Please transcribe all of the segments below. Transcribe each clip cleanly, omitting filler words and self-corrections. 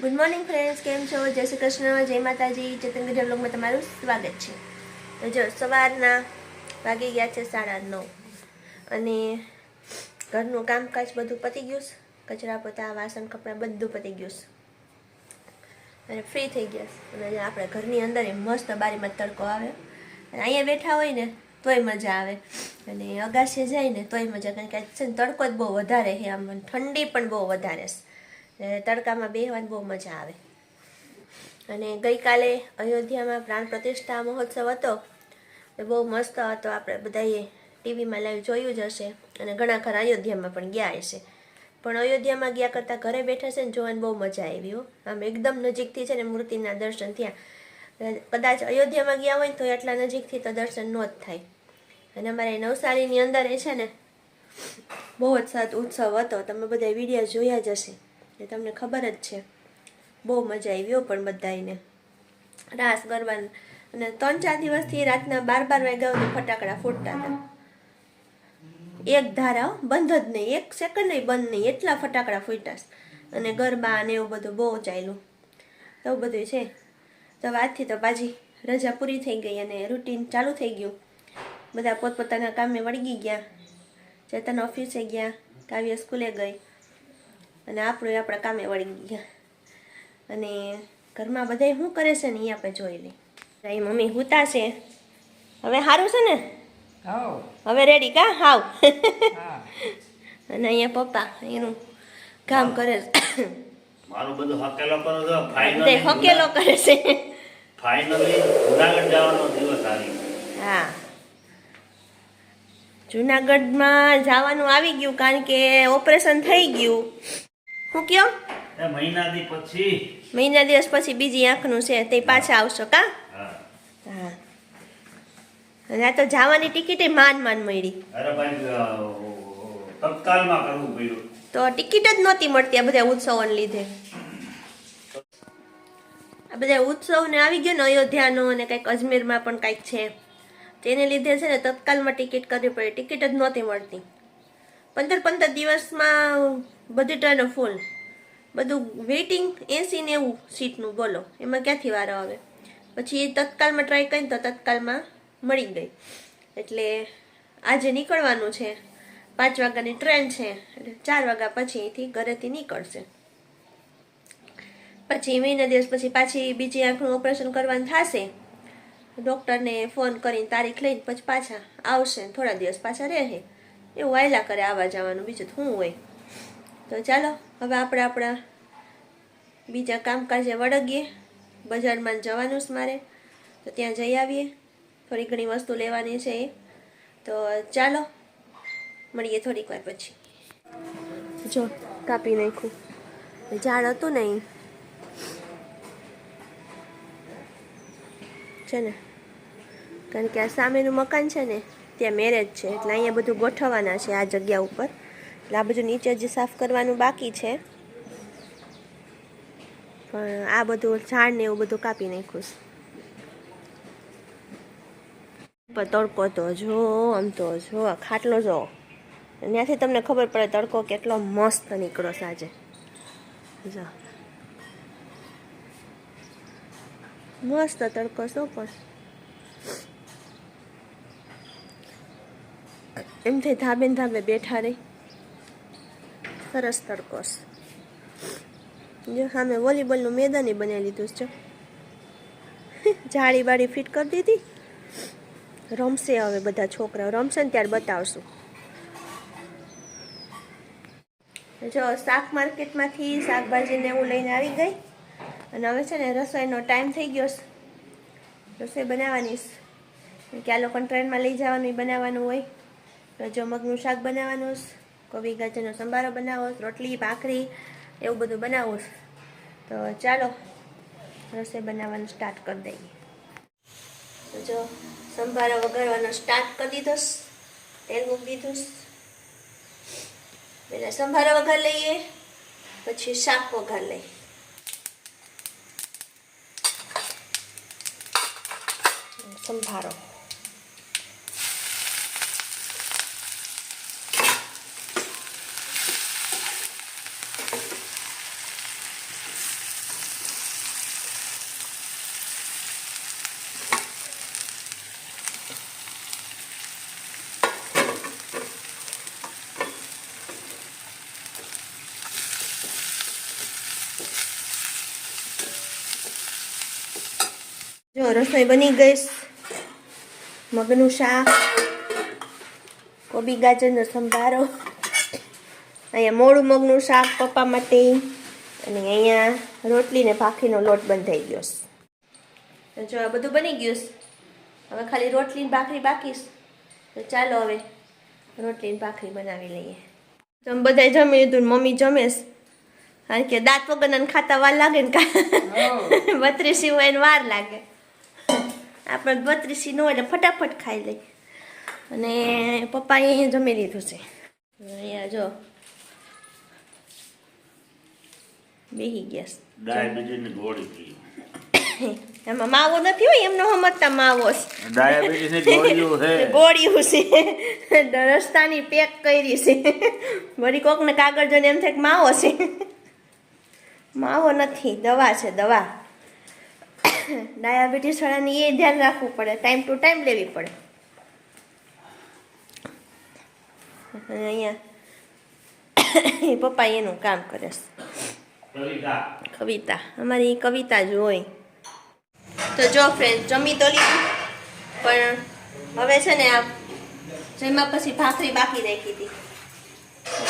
Good morning friends, કેમ છો? જય શ્રી કૃષ્ણ, જય માતાજી. ચેતનગઢ વ્લોગમાં તમારું સ્વાગત છે. તો જો સવારના વાગી ગયા છે 9:30 અને ઘરનું કામકાજ બધું પતી ગયું. કચરા પોતા વાસણ કપડાં બધું પતી ગયું અને ફ્રી થઈ ગયા. અને આપણે ઘરની અંદર મસ્ત બારીમાં તડકો આવે અને અહીંયા બેઠા હોય ને તોય મજા આવે અને અગાશીએ જાય ને તોય મજા, કારણ કે છે ને તડકો જ બહુ વધારે છે, આમ ઠંડી પણ બહુ વધારે છે. તડકામાં બેસવાની બહુ મજા આવે. અને ગઈકાલે અયોધ્યામાં પ્રાણ પ્રતિષ્ઠા મહોત્સવ હતો, એ બહુ મસ્ત હતો. આપણે બધાએ ટીવીમાં લાઈવ જોયું જ હશે અને ઘણા ખરા અયોધ્યામાં પણ ગયા હશે. પણ અયોધ્યામાં ગયા કરતાં ઘરે બેઠા છે ને જોવાની બહુ મજા આવી હો. આમ એકદમ નજીકથી છે ને મૂર્તિના દર્શન થયા. કદાચ અયોધ્યામાં ગયા હોય ને તો એટલા નજીકથી તો દર્શન ન જ થાય. અને અમારે નવસારીની અંદર એ છે ને બહુ જ સારો ઉત્સવ હતો. તમે બધા વિડીયો જોયા જ હશે, એ તમને ખબર જ છે. બહુ મજા આવી પણ બધાને રાસ ગરબા. અને 3-4 દિવસથી રાતના 12 વાગ્યા સુધી ફટાકડા ફૂટતા હતા. એક ધારા બંધ જ નહીં, એક સેકન્ડ બંધ નહીં, એટલા ફટાકડા ફૂટ્યા. અને ગરબા અને એવું બધું બહુ ચાલ્યું. એવું બધું છે. તો આજથી તો પાછી રજા પૂરી થઈ ગઈ અને રૂટીન ચાલુ થઈ ગયું. બધા પોતપોતાના કામે વળગી ગયા. ચેતન ઓફિસે ગયા, કાવ્ય સ્કૂલે ગઈ અને આપણે આપણા કામે વળગી ગયા. અને ઘરમાં બધા શું કરે છે ને એ આપણે જોઈ લઈએ. એ મમ્મી હુતા છે. હવે સારું છે ને? હવે રેડી કા? હાવ. અને અહીંયા પપ્પા એનું કામ કરે છે. મારું બધું હકેલો કરો છો. ફાઇનલી હકેલો કરે છે. ફાઇનલી જુનાગઢ જવાનો દિવસ આવી. હા, જુનાગઢમાં જવાનું આવી ગયું, કારણ કે ઓપરેશન થઈ ગયું. શું કયો? મહિના દિવસ પછી બીજી આંખનું છે, તે પાછા આવશો કા? હા. અને આ તો જવાની ટિકિટ માન મળી. અરે ભાઈ, તત્કાલમાં કરવું પડ્યું. તો ટિકિટ જ નહોતી મળતી આ બધા ઉત્સવોને લીધે. આ બધા ઉત્સવને આવી ગયો ને અયોધ્યાનો, અને કંઈક અજમેરમાં પણ કંઈક છે, તેને લીધે છે ને તત્કાલમાં ટિકિટ કરવી પડે. ટિકિટ જ નહોતી મળતી. 15 દિવસમાં બધી ટ્રેનો ફૂલ, બધું વેઇટિંગ 80-90 સીટનું. બોલો એમાં ક્યાંથી વારો આવે? પછી તત્કાલમાં ટ્રાય કરીને તો તત્કાલમાં મળી ગઈ. એટલે આજે નીકળવાનું છે. 5 વાગ્યાની ટ્રેન છે, એટલે 4 વાગ્યા પછી અહીંથી ઘરેથી નીકળશે. પછી મહિના દિવસ પછી પાછી બીજી આંખનું ઓપરેશન કરવાનું થશે. ડૉક્ટરને ફોન કરીને તારીખ લઈને પછી પાછા આવશે. થોડા દિવસ પાછા રહે. એવું વાયલા કરે આવવા જવાનું, બીજું શું હોય. તો ચાલો હવે આપણે આપણા બીજા કામકાજે વળગીએ. બજારમાં જવાનું છે મારે, તો ત્યાં જઈ આવીએ. થોડી ઘણી વસ્તુ લેવાની છે એ. તો ચાલો મળીએ થોડીક વાર પછી. જો કાપી નાખ્યું, ઝાડ હતું ને છે ને, કારણ કે આ સામેનું મકાન છે ને ત્યાં મેરેજ છે, એટલે અહીંયા બધું ગોઠવવાના છે આ જગ્યા ઉપર. એટલે આ બધું નીચે જે સાફ કરવાનું બાકી છે, પણ આ બધું ઝાડ ને એવું બધું કાપી નાખ્યું છે. પણ તડકો તો જો, આમ તો જો ખાટલો જો, ત્યાંથી તમને ખબર પડે તડકો કેટલો મસ્ત નીકળો સાજે. જો મસ્ત તડકો શું, પણ એમથી ધાબે બેઠા રહી. સરસ તડકો. જો સામે વોલીબોલનું મેદાન બનાવી લીધું છે. જાળી બાળી ફિટ કરી દીધી. રમશે હવે બધા છોકરાઓ, રમશે ને ત્યારે બતાવશું. જો શાક માર્કેટમાંથી શાકભાજીને એવું લઈને આવી ગઈ. અને હવે છે ને રસોઈનો ટાઈમ થઈ ગયો છે. રસોઈ બનાવવાની છે, કે આ લોકોને ટ્રેનમાં લઈ જવાનું બનાવવાનું હોય. તો જો મગનું શાક બનાવવાનું છે, કોબી ગાજરનો સંભારો બનાવો, રોટલી ભાખરી એવું બધું બનાવવું છે. તો ચાલો રસોઈ બનાવવાનું સ્ટાર્ટ કરી દઈએ. તો જો સંભારો વઘારવાનો સ્ટાર્ટ કરી દીધો. તેલ મૂકી દીધું. પહેલાં સંભારો વઘાર લઈએ, પછી શાક વઘાર લઈએ. સંભારો જો રસોઈ બની ગઈ. મગનું શાક, કોબી ગાજરનો સંભારો, અહીંયા મોડું મગનું શાક પપ્પા માટે, અને અહીંયા રોટલી ને ભાખરીનો લોટ બંધાઈ ગયો છે. જો આ બધું બની ગયું છે. હવે ખાલી રોટલી ને ભાખરી બાકી છે. તો ચાલો હવે રોટલી ને ભાખરી બનાવી લઈએ. તમે બધા જમી લીધું, મમ્મી જમે છે. કારણ કે દાંત વગરના ખાતા વાર લાગે ને બત્રીસી હોય એને વાર લાગે. આપણે બત્રીસી ન હોય એટલે ફટાફટ ખાઈ લઈ. અને પપ્પાએ અહીંયા જમી લીધું છે. અહીંયા જો બેહી ગયા. ડાયાબિટીસની ગોળી પી. એમાં માવો નથી હોય એમનો સમજતા માવો છે. ડાયાબિટીસની ગોળીઓ છે. ગોળીઓ છે રસ્તાની પેક કરી છે. વળી કોકને કાગળ જોઈને એમ થાય કે માવો છે. માવો નથી, દવા છે, દવા. ડાયાબિટીસ વાળાને એ ધ્યાન રાખવું પડે, ટાઈમ ટુ ટાઈમ લેવી પડે. અને અહીંયા પપ્પા એનું કામ કરે છે. કવિતા, અમારી કવિતા જ હોય. તો જો ફ્રેન્ડ જમી તો લીધું, પણ હવે છે ને આ જમ્યા પછી ભાખરી બાકી રાખી હતી.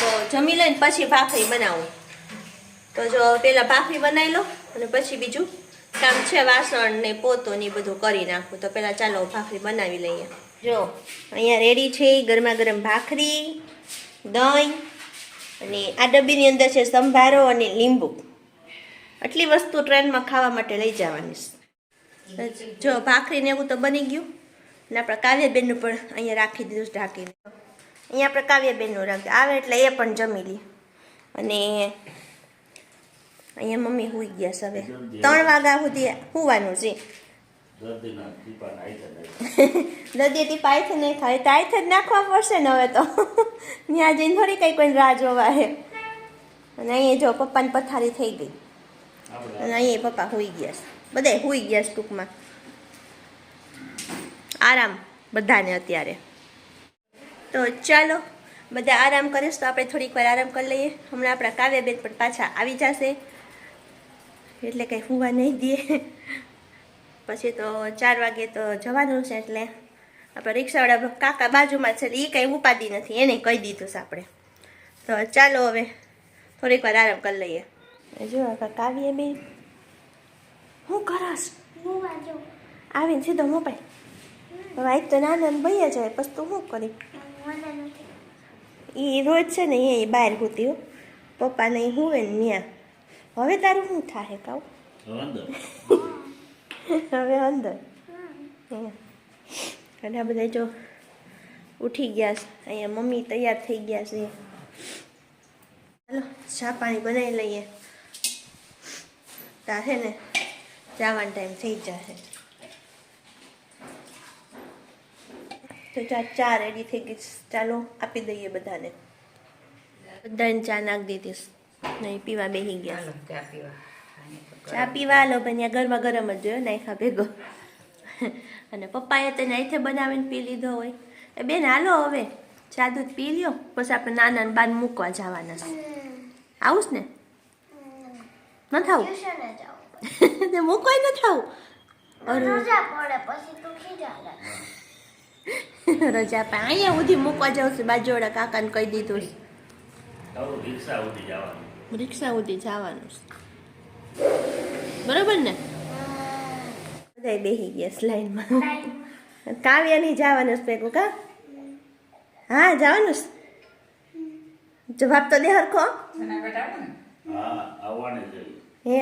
તો જમી લઈને પછી ભાખરી બનાવું. તો જો પેલા ભાખરી બનાવી લો અને પછી બીજું કામ છે, વાસણ ને પોતો ને બધું કરી નાખું. તો પેલા ચાલો ભાખરી બનાવી લઈએ. જો અહીંયા રેડી છે ગરમા ગરમ ભાખરી, દહીં, અને આ ડબ્બીની અંદર છે સંભારો અને લીંબુ. આટલી વસ્તુ ટ્રેનમાં ખાવા માટે લઈ જવાની છે. જો ભાખરી ને એવું તો બની ગયું. અને આપણા કાવ્યાબેનનું પણ અહીંયા રાખી દીધું ઢાંકીને. અહીંયા આપણે કાવ્યાબેનનું રાખી આવે એટલે એ પણ જમી લી. અને અહીંયા મમ્મી સૂઈ ગયા છે. હવે 3 વાગ્યા સુધી સુવાનું છે. દર્દી ટીપા આઈથે નહીં ખાય તો આઈથે જ નાખવા પડશે ને હવે તો. ત્યાં જઈને થોડી કંઈ કોઈ રાહ જોવા હે. અને અહીંયા જો પપ્પાની પથારી થઈ ગઈ. અને અહીંયા પપ્પા સૂઈ ગયા છે. બધાય સૂઈ ગયા છે ટૂંકમાં. આરામ બધાને અત્યારે. તો ચાલો બધા આરામ કરીશ તો આપણે થોડીક વાર આરામ કરી લઈએ. હમણાં આપણા કાવ્યાબેન પણ પાછા આવી જશે એટલે કંઈ સુવા નહીં દે. પછી તો 4 વાગે તો જવાનું છે. એટલે આપણે રિક્ષાવાળા કાકા બાજુમાં છે એટલે એ કંઈ ઉપાધિ નથી, એને કહી દીધું છે આપણે. તો ચાલો હવે થોડીક વાર આરામ કરી લઈએ. જો કાવ્યાબેન હું કરસ આવીને સીધો મોબાઈલ. હવે આજ તો નાના ભાઈ જાય પછી તું શું કરી? એ રોજ છે ને એ બહાર હોતી પપ્પા નહીં હુવે ને ત્યાં. હવે તારું શું થાય કહું? હવે અંદર અને આ બધા જો ઉઠી ગયા છે. અહીંયા મમ્મી તૈયાર થઈ ગયા છે. ચાલો ચા પાણી બનાવી લઈએ. તા છે ને જવાનો ટાઈમ થઈ જશે. તો ચા રેડી થઈ ગઈ. ચાલો આપી દઈએ બધાને. બધાને ચા નાખી દીધી નહીં પીવા બેસી ગયા. ચા પીવા લો ભાઈ, ગરમા ગરમ જ જોયો નાખા ભેગો. અને પપ્પાએ તેને અહીંથી બનાવીને પી લીધો હોય. એ બેન હાલો હવે ચા દૂધ પી લ્યો, પછી આપણે નાના ને બાન મૂકવા જવાના છે. આવું ને ન થાવું તે મૂકવાય ન થાવું. રજા પણ અહીંયા સુધી મૂકવા જાઉં છું. બાજુવાળા કાકાને કહી દીધું છે રિક્ષા સુધી જવાનું છે. બરોબર ને? બધા બેસી ગયા લાઈનમાં. કાવ્યા નહીં જવાનું ભેગું કા? હા જવાનું છે. જવાબ તો દે હરખો. હે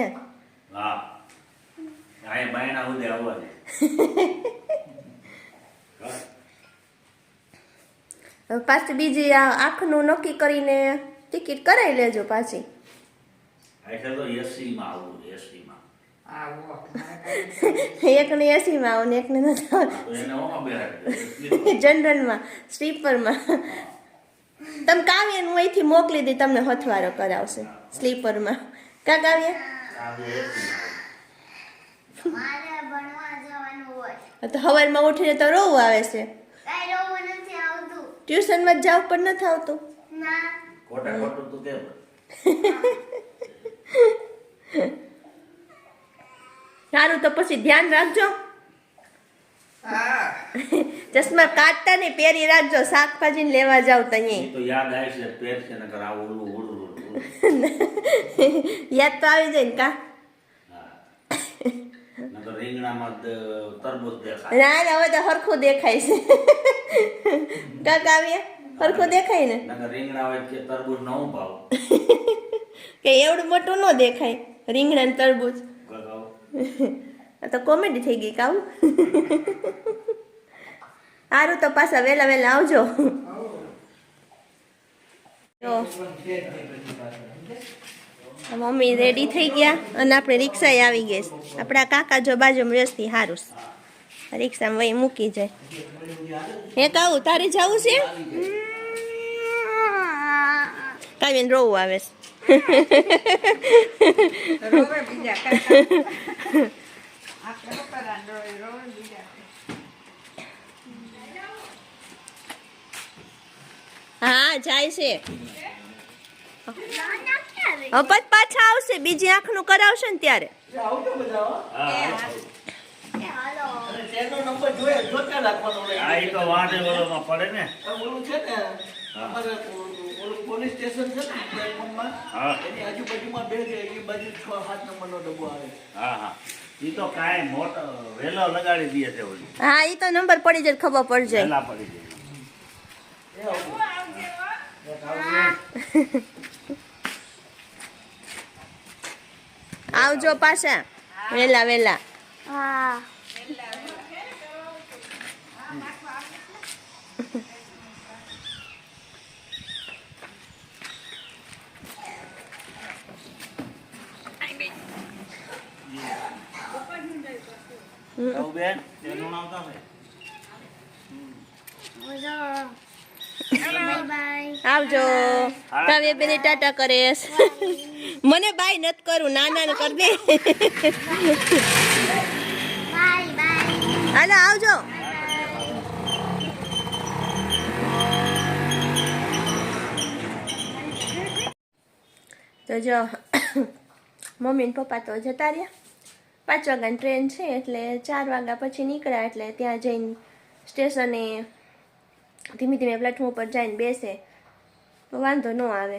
પાછી બીજી આંખનું નક્કી કરીને ટિકિટ કરાવી લેજો પાછી. એકને એસીમાં આવો ને એકને નથી જનરલમાં, સ્લીપરમાં. તમે કાવ્યાનું અહીંથી મોકલી દે, તમને હથવારો કરાવશે સ્લીપરમાં. કા કાવ્યા? તો સવારમાં ઉઠીને તો રોવું આવે છે. ટ્યુશનમાં જાવ પણ નથી આવતું. સારું તો પછી ધ્યાન રાખજો. ચશ્મા કાઢતા ને પહેરી રાખજો, શાકભાજી લેવા જાવ તો એ અહીંયા તો યાદ આવશે પેર છે નકર આ ઓલું ઓલું યાદ તો આવી જાય ને કા. નકર રીંગણામાં તરબૂચ દેખાય. ના ના હવે તો હરખું દેખાય છે કા કાવ્ય, હરખું દેખાય ને. નકર રીંગણા હોય કે તરબૂચ નો ભાવ કે એવડું મોટું ન દેખાય રીંગણા ને તરબૂચ. ગગાવ. આ તો કોમેડી થઈ ગઈ કાવું. સારું તો પાછા વહેલા વહેલા આવજો. તો મમ્મી રેડી થઈ ગયા અને આપણે રિક્ષાએ આવી ગઈ. આપણા કાકા જો બાજુમાં વ્યસ્તી સારું રિક્ષામાં વહી મૂકી જાય. હે કાવું તારે જવું છે? કાવ્યને રોવું આવે છે. હા જાય છે. હવે પાછા આવશે, બીજી આંખનું કરાવશે ને ત્યારે. આ ઈ તો વાંઢે ઓલોમાં પડે ને. પોલીસ સ્ટેશન છે ને પ્લેટફોર્મમાં, હા એની આજુબાજુમાં બે છે, એ બાજુ 6-7 નંબરનો ડબ્બો આવે. હા હા ઈ તો કાંઈ મોટો વેલો લગાડી દે છે ઓલી. હા એ તો નંબર પડી જાય ખબર પડી જાય. વેલા પડી જાય. આવજો પાછા વેલા વેલા. આવું બેન તેનું નામ તો છે. આવજો. કાવ્ય બેને ટાટા કરે. મને બાય નત કરું, નાના ને કર દે. હાલો આવજો. તો જો મમ્મી ને પપ્પા તો જતા રહ્યા. 5 વાગ્યાની ટ્રેન છે એટલે 4 વાગ્યા પછી નીકળ્યા, એટલે ત્યાં જઈને સ્ટેશને ધીમે ધીમે પ્લેટફોર્મ ઉપર જઈને બેસે તો વાંધો ન આવે.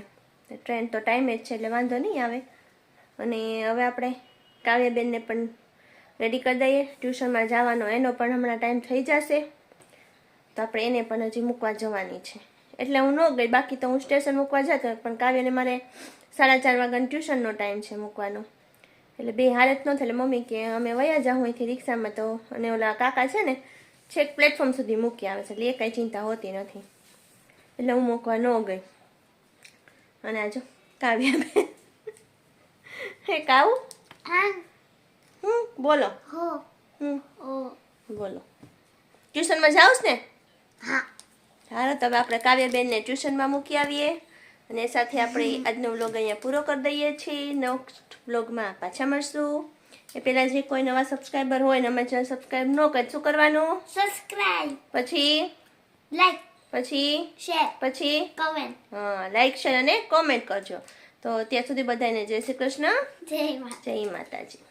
ટ્રેન તો ટાઈમે જ છે એટલે વાંધો નહીં આવે. અને હવે આપણે કાવ્યબેનને પણ રેડી કરી દઈએ. ટ્યુશનમાં જવાનો એનો પણ હમણાં ટાઈમ થઈ જશે તો આપણે એને પણ હજી મૂકવા જવાની છે. એટલે હું ન ગઈ, બાકી તો હું સ્ટેશન મૂકવા જતો, પણ કાવ્યને મારે 4:30 વાગ્યાનો ટ્યુશનનો ટાઈમ છે મૂકવાનો. એટલે બે હાલત ન થાય. એટલે મમ્મી કે અમે વયા જાઉં અહીંથી રિક્ષામાં, તો અને ઓલા કાકા છે ને છેક પ્લેટફોર્મ સુધી મૂકી આવે છે, એટલે એ કાંઈ ચિંતા હોતી નથી. એટલે હું મૂકવા ન ગઈ. અને આજો કાવ્યા હે કાવું બોલો. બોલો ટ્યુશનમાં જાઉં ને? હાલો તો હવે આપણે કાવ્યાબેનને ટ્યુશનમાં મૂકી આવીએ અને સાથે આપણે આજનો વ્લોગ અહીંયા પૂરો કરી દઈએ છીએ. નેક્સ્ટ વ્લોગમાં પાછા મળશું. એ પહેલાં જે કોઈ નવા સબસ્ક્રાઈબર હોય ને અમારી ચેનલ સબસ્ક્રાઈબ ન કરે શું કરવાનું? સબસ્ક્રાઇબ, પછી લાઈક, પછી શેર, પછી કમેન્ટ. હા લાઈક શેર અને કોમેન્ટ કરજો. તો ત્યાં સુધી બધાને જય શ્રી કૃષ્ણ, જય માતા. જય માતાજી.